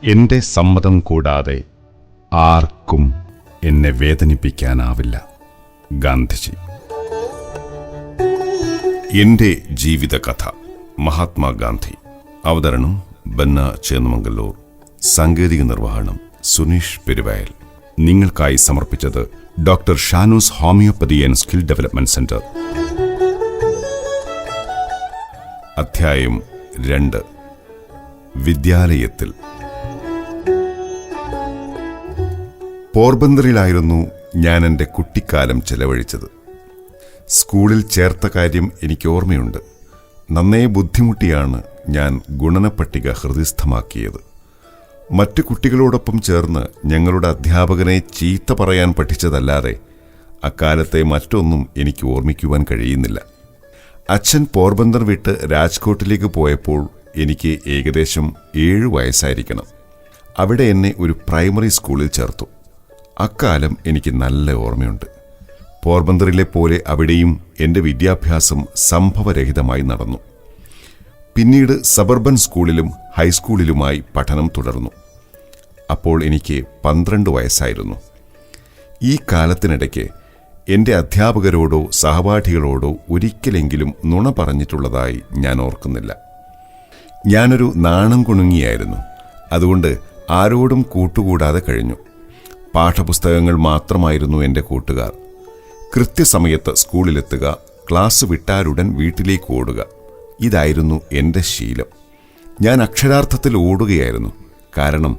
എന്റെ സമ്മതം കൂടാതെ ആർക്കും എന്നെ വേദനിപ്പിക്കാനാവില്ല. ഗാന്ധിജി. എന്റെ ജീവിതകഥ. മഹാത്മാഗാന്ധി. അവതരണം ബന്ന ചേന്നമംഗല്ലൂർ. സാങ്കേതിക നിർവഹണം സുനീഷ് പെരുവയൽ. നിങ്ങൾക്കായി സമർപ്പിച്ചത് doctor Shanoos homoeopathy and skill development centre. അധ്യായം 2. വിദ്യാലയത്തിൽ. പോർബന്തറിലായിരുന്നു ഞാൻ എൻ്റെ കുട്ടിക്കാലം ചെലവഴിച്ചത്. സ്കൂളിൽ ചേർത്ത കാര്യം എനിക്ക് ഓർമ്മയുണ്ട്. നന്നേ ബുദ്ധിമുട്ടിയാണ് ഞാൻ ഗുണനപ്പട്ടിക ഹൃദിസ്ഥമാക്കിയത്. മറ്റു കുട്ടികളോടൊപ്പം ചേർന്ന് ഞങ്ങളുടെ അധ്യാപകനെ ചീത്ത പറയാൻ പഠിച്ചതല്ലാതെ അക്കാലത്തെ മറ്റൊന്നും എനിക്ക് ഓർമ്മിക്കുവാൻ കഴിയുന്നില്ല. അച്ഛൻ പോർബന്തർ വിട്ട് രാജ്കോട്ടിലേക്ക് പോയപ്പോൾ എനിക്ക് ഏകദേശം 7 വയസ്സായിരിക്കണം. അവിടെ എന്നെ ഒരു പ്രൈമറി സ്കൂളിൽ ചേർത്തു. അക്കാലം എനിക്ക് നല്ല ഓർമ്മയുണ്ട്. പോർബന്തറിലെ പോലെ അവിടെയും എൻ്റെ വിദ്യാഭ്യാസം സംഭവരഹിതമായി നടന്നു. പിന്നീട് സബർബൻ സ്കൂളിലും ഹൈസ്കൂളിലുമായി പഠനം തുടർന്നു. അപ്പോൾ എനിക്ക് 12 വയസ്സായിരുന്നു. ഈ കാലത്തിനിടയ്ക്ക് എൻ്റെ അധ്യാപകരോടോ സഹപാഠികളോടോ ഒരിക്കലെങ്കിലും നുണ പറഞ്ഞിട്ടുള്ളതായി ഞാൻ ഓർക്കുന്നില്ല. ഞാനൊരു നാണം കുണുങ്ങിയായിരുന്നു. അതുകൊണ്ട് ആരോടും കൂട്ടുകൂടാതെ കഴിഞ്ഞു. പാഠപുസ്തകങ്ങൾ മാത്രമായിരുന്നു എൻ്റെ കൂട്ടുകാർ. കൃത്യസമയത്ത് സ്കൂളിലെത്തുക, ക്ലാസ് വിട്ടാലുടൻ വീട്ടിലേക്ക് ഓടുക, ഇതായിരുന്നു എൻ്റെ ശീലം. ഞാൻ അക്ഷരാർത്ഥത്തിൽ ഓടുകയായിരുന്നു. കാരണം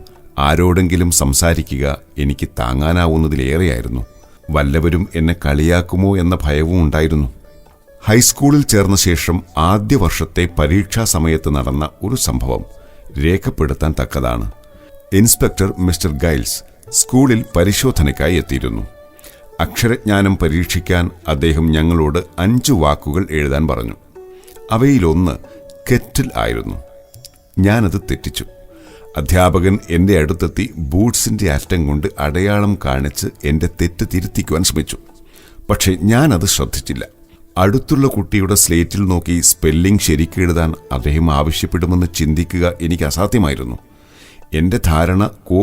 ആരോടെങ്കിലും സംസാരിക്കുക എനിക്ക് താങ്ങാനാവുന്നതിലേറെയായിരുന്നു. വല്ലവരും എന്നെ കളിയാക്കുമോ എന്ന ഭയവും ഉണ്ടായിരുന്നു. ഹൈസ്കൂളിൽ ചേർന്ന ശേഷം ആദ്യ വർഷത്തെ പരീക്ഷാ സമയത്ത് നടന്ന ഒരു സംഭവം രേഖപ്പെടുത്താൻ തക്കതാണ്. ഇൻസ്പെക്ടർ മിസ്റ്റർ ഗൈൽസ് സ്കൂളിൽ പരിശോധനയ്ക്കായി എത്തിയിരുന്നു. അക്ഷരജ്ഞാനം പരീക്ഷിക്കാൻ അദ്ദേഹം ഞങ്ങളോട് 5 വാക്കുകൾ എഴുതാൻ പറഞ്ഞു. അവയിലൊന്ന് കെറ്റിൽ ആയിരുന്നു. ഞാനത് തെറ്റിച്ചു. അധ്യാപകൻ എൻ്റെ അടുത്തെത്തി ബൂട്ട്സിൻ്റെ അറ്റം കൊണ്ട് അടയാളം കാണിച്ച് എൻ്റെ തെറ്റ് തിരുത്തിക്കുവാൻ ശ്രമിച്ചു. പക്ഷേ ഞാനത് ശ്രദ്ധിച്ചില്ല. അടുത്തുള്ള കുട്ടിയുടെ സ്ലേറ്റിൽ നോക്കി സ്പെല്ലിംഗ് ശരിക്കെഴുതാൻ അദ്ദേഹം ആവശ്യപ്പെടുമെന്ന് ചിന്തിക്കുക എനിക്ക് അസാധ്യമായിരുന്നു. എൻ്റെ ധാരണ